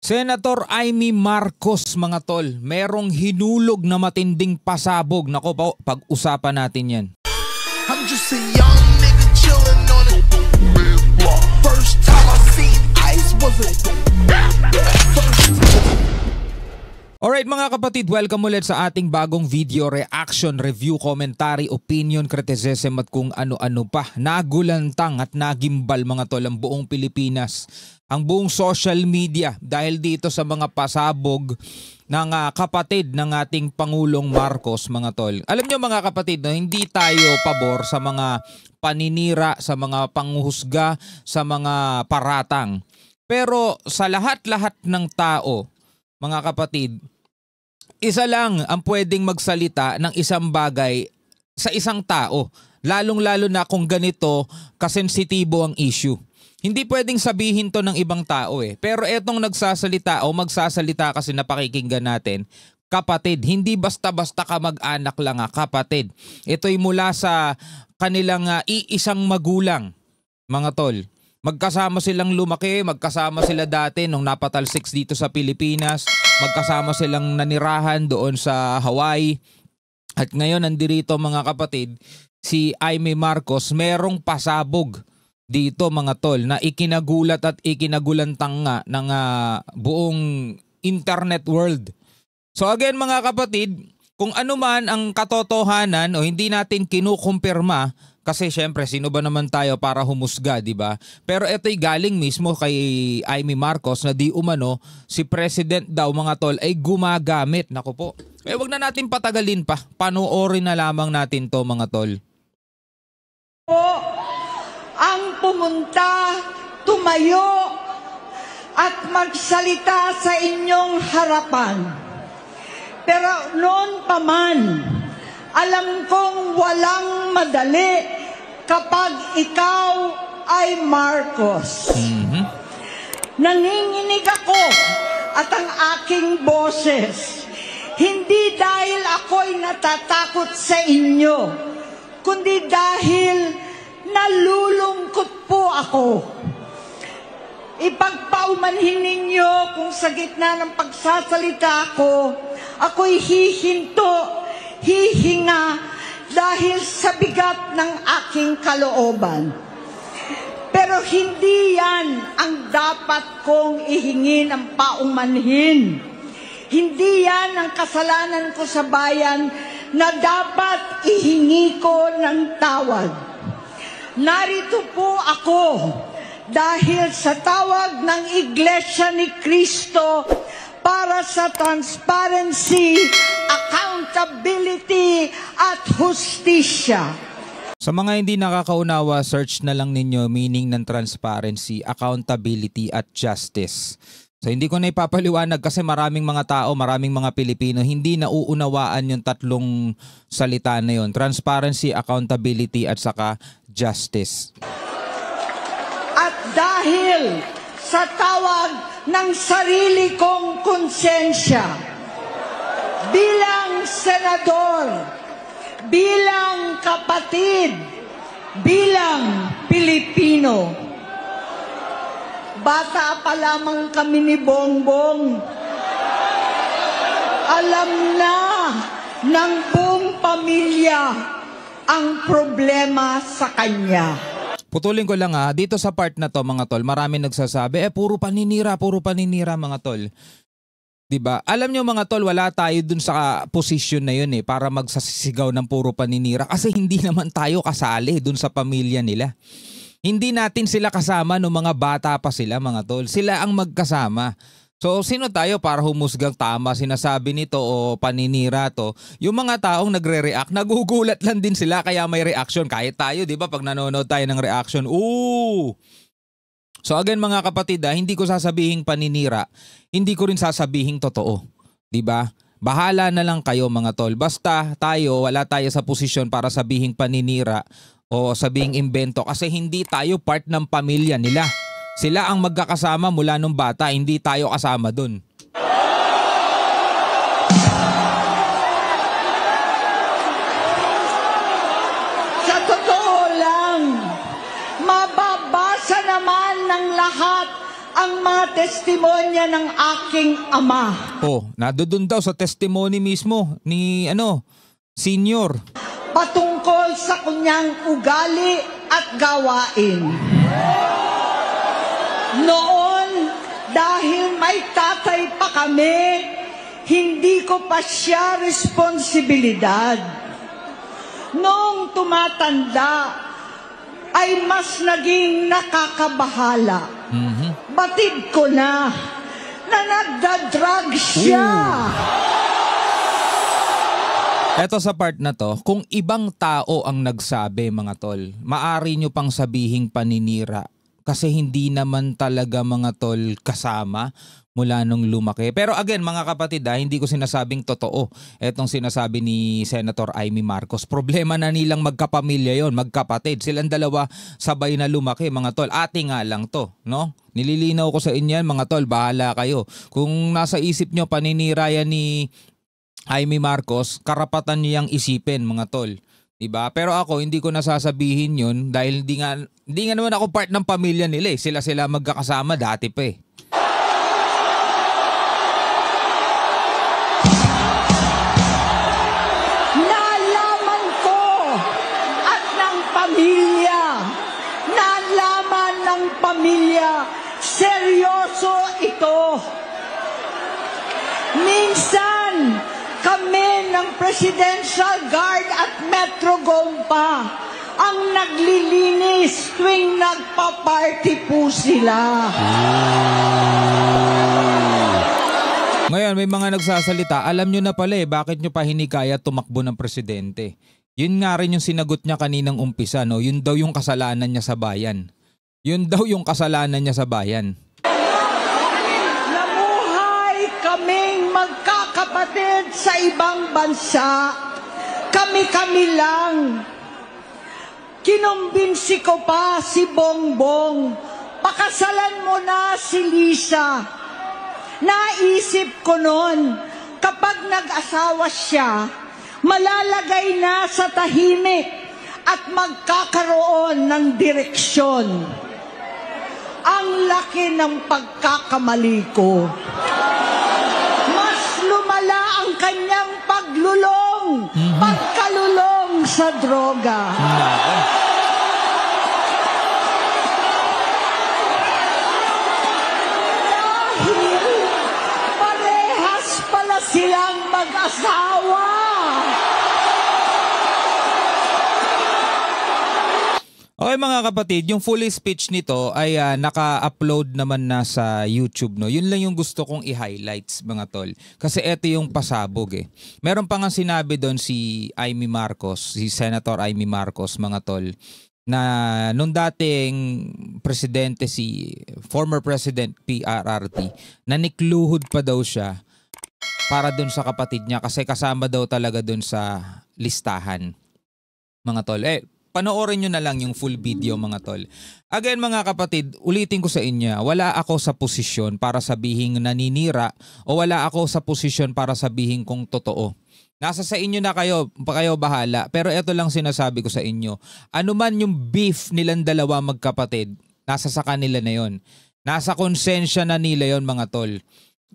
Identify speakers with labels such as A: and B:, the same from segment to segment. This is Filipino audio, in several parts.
A: Senator Amy Marcos, mga tol, merong hinulog na matinding pasabog. Nako po, pag-usapan natin yan.
B: I'm just a young nigga chillin' on it. First time I seen ice was a
A: Alright mga kapatid, welcome ulit sa ating bagong video, reaction, review, commentary, opinion, criticism at kung ano-ano pa. Nagulantang at nagimbal mga tol ang buong Pilipinas, ang buong social media dahil dito sa mga pasabog ng kapatid ng ating Pangulong Marcos, mga tol. Alam nyo mga kapatid, no, hindi tayo pabor sa mga paninira, sa mga panghuhusga, sa mga paratang. Pero sa lahat-lahat ng tao, mga kapatid, isa lang ang pwedeng magsalita ng isang bagay sa isang tao. Lalong-lalo na kung ganito kasensitibo ang issue. Hindi pwedeng sabihin to ng ibang tao eh. Pero etong nagsasalita o magsasalita kasi napakikinggan natin, kapatid, hindi basta-basta kamag-anak lang kapatid. Ito'y mula sa kanilang iisang magulang, mga tol. Magkasama silang lumaki, magkasama sila dati nung napatalsiks dito sa Pilipinas, magkasama silang nanirahan doon sa Hawaii. At ngayon nandirito mga kapatid, si Amy Marcos merong pasabog dito mga tol na ikinagulat at ikinagulantang nga ng buong internet world. So again mga kapatid, kung ano man ang katotohanan o hindi natin kinukumpirma, kasi syempre, sino ba naman tayo para humusga, di ba? Pero ito'y galing mismo kay Amy Marcos na di umano si President daw mga tol ay gumagamit. Naku po. Kaya wag na natin patagalin pa. Panoorin na lamang natin to mga tol.
C: Ang pumunta, tumayo at magsalita sa inyong harapan. Pero noon pa man, alam kong walang madali kapag ikaw ay Marcos. Nanginginig ako at ang aking boses, hindi dahil ako'y natatakot sa inyo, kundi dahil nalulungkot po ako. Ipagpaumanhin ninyo kung sa gitna ng pagsasalita ko, ako'y hihinto, hihinga dahil sa bigat ng aking kalooban. Pero hindi yan ang dapat kong ihingi ng paumanhin. Hindi yan ang kasalanan ko sa bayan na dapat ihingi ko ng tawad. Narito po ako dahil sa tawag ng Iglesia ni Cristo para sa transparency, accountability at hustisya.
A: Sa mga hindi nakakaunawa, search na lang ninyo meaning ng transparency, accountability at justice. So hindi ko na ipapaliwanag kasi maraming mga tao, maraming mga Pilipino hindi nauunawaan yung tatlong salita na yun. Transparency, accountability at saka justice.
C: At dahil sa tawag ng sarili kong konsensya, bilang senador, bilang kapatid, bilang Pilipino. Bata pa lamang kami ni Bongbong. Alam na ng buong pamilya ang problema sa kanya.
A: Putulin ko lang dito sa part na to mga tol, marami nagsasabi, puro paninira mga tol. Diba? Alam nyo mga tol, wala tayo dun sa posisyon na yun para magsasisigaw ng puro paninira kasi hindi naman tayo kasali dun sa pamilya nila. Hindi natin sila kasama nung mga bata pa sila mga tol. Sila ang magkasama. So sino tayo para humusgang tama sinasabi nito o paninira to? Yung mga taong nagre-react, nagugulat lang din sila kaya may reaction. Kahit tayo, di ba, pag nanonood tayo ng reaction, ooh! So again mga kapatid, hindi ko sasabihing paninira, hindi ko rin sasabihing totoo. Di ba? Bahala na lang kayo mga tol. Basta tayo, wala tayo sa posisyon para sabihing paninira o sabihing imbento kasi hindi tayo part ng pamilya nila. Sila ang magkakasama mula nung bata, hindi tayo kasama dun.
C: Sa totoo lang, mababasa naman ng lahat ang mga testimonya ng aking ama.
A: Oh, nadudun daw sa testimony mismo ni senior.
C: Patungkol sa kanyang ugali at gawain. Noon, dahil may tatay pa kami, hindi ko pa siya responsibilidad. Noong tumatanda, ay mas naging nakakabahala. Batid ko na nagda-drug siya.
A: Eto sa part na to, kung ibang tao ang nagsabi mga tol, maari nyo pang sabihing paninira. Kasi hindi naman talaga mga tol kasama mula nung lumaki. Pero again mga kapatid, hindi ko sinasabing totoo etong sinasabi ni Senator Amy Marcos. Problema na nilang magkapamilya yon, magkapatid. Silang dalawa sabay na lumaki mga tol. Ate nga lang to, no? Nililinaw ko sa inyo mga tol, bahala kayo. Kung nasa isip nyo paninira yan ni Amy Marcos, karapatan niyang isipin mga tol. Diba? Pero ako hindi ko nasasabihin yun dahil hindi nga naman ako part ng pamilya nila eh. Sila magkakasama dati pa eh.
C: Nalaman ko at ng pamilya, nalaman ng pamilya, seryoso ito. Minsan, kami ng Presidential Guard at Metro Gompa ang naglilinis tuwing nagpa-party po sila.
A: Ngayon may mga nagsasalita, alam nyo na pala eh, bakit nyo pa hinikaya tumakbo ng presidente? Yun nga rin yung sinagot niya kaninang umpisa, no? Yun daw yung kasalanan niya sa bayan. Yun daw yung kasalanan niya sa bayan.
C: Namuhay kaming magkakapatid sa ibang bansa. Kami-kami lang. Kinumbinsi ko pa si Bongbong. Pakasalan mo na si Lisa. Naisip ko noon, kapag nag-asawa siya, malalagay na sa tahimik at magkakaroon ng direksyon. Ang laki ng pagkakamali ko. Mas lumala ang kanyang pagkalulong sa droga. Dahil parehas pala silang mag-asawa.
A: Okay mga kapatid, yung full speech nito ay naka-upload naman na sa YouTube, no. Yun lang yung gusto kong i-highlights mga tol. Kasi eto yung pasabog eh. Meron pa nga sinabi doon si Amy Marcos, si Senator Amy Marcos mga tol, na nung dating presidente si former President PRRT, nanikluhod pa daw siya para doon sa kapatid niya kasi kasama daw talaga doon sa listahan. Mga tol, panoorin nyo na lang yung full video mga tol. Again mga kapatid, ulitin ko sa inyo, wala ako sa posisyon para sabihin naninira o wala ako sa posisyon para sabihin kung totoo. Nasa sa inyo na kayo bahala. Pero ito lang sinasabi ko sa inyo, ano man yung beef nilang dalawa magkapatid, nasa sa kanila na yon. Nasa konsensya na nila yon mga tol.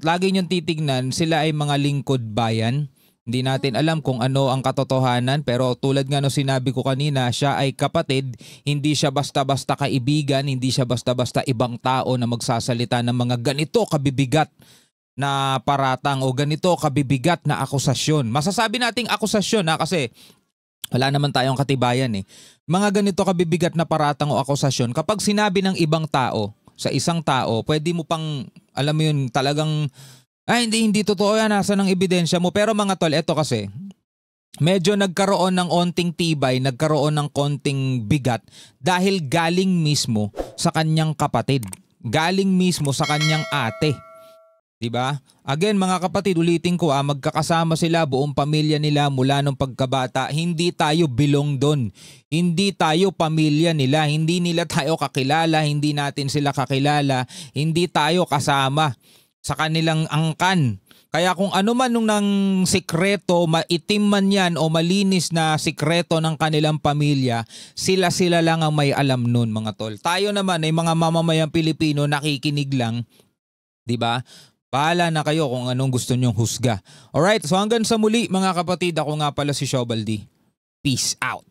A: Lagi niyong titignan, sila ay mga lingkod bayan. Hindi natin alam kung ano ang katotohanan pero tulad nga no sinabi ko kanina, siya ay kapatid, hindi siya basta-basta kaibigan, hindi siya basta-basta ibang tao na magsasalita ng mga ganito kabibigat na paratang o ganito kabibigat na akusasyon. Masasabi nating akusasyon kasi wala naman tayong katibayan eh. Mga ganito kabibigat na paratang o akusasyon, kapag sinabi ng ibang tao sa isang tao, pwede mo pang, alam mo yun, talagang hindi totoo yan, nasa ng ebidensya mo. Pero mga tol, eto kasi, medyo nagkaroon ng onting tibay, nagkaroon ng konting bigat dahil galing mismo sa kanyang kapatid. Galing mismo sa kanyang ate. Diba? Again mga kapatid, ulitin ko magkakasama sila, buong pamilya nila mula nung pagkabata. Hindi tayo belong doon. Hindi tayo pamilya nila. Hindi nila tayo kakilala. Hindi natin sila kakilala. Hindi tayo kasama. sa kanilang angkan. Kaya kung ano man nung nang sikreto, maitim man yan o malinis na sikreto ng kanilang pamilya, sila lang ang may alam nun mga tol. Tayo naman ay mga mamamayang Pilipino nakikinig lang, di ba? Bahala na kayo kung anong gusto nyong husga. Alright, so hanggang sa muli mga kapatid, ako nga pala si Shobaldi. Peace out.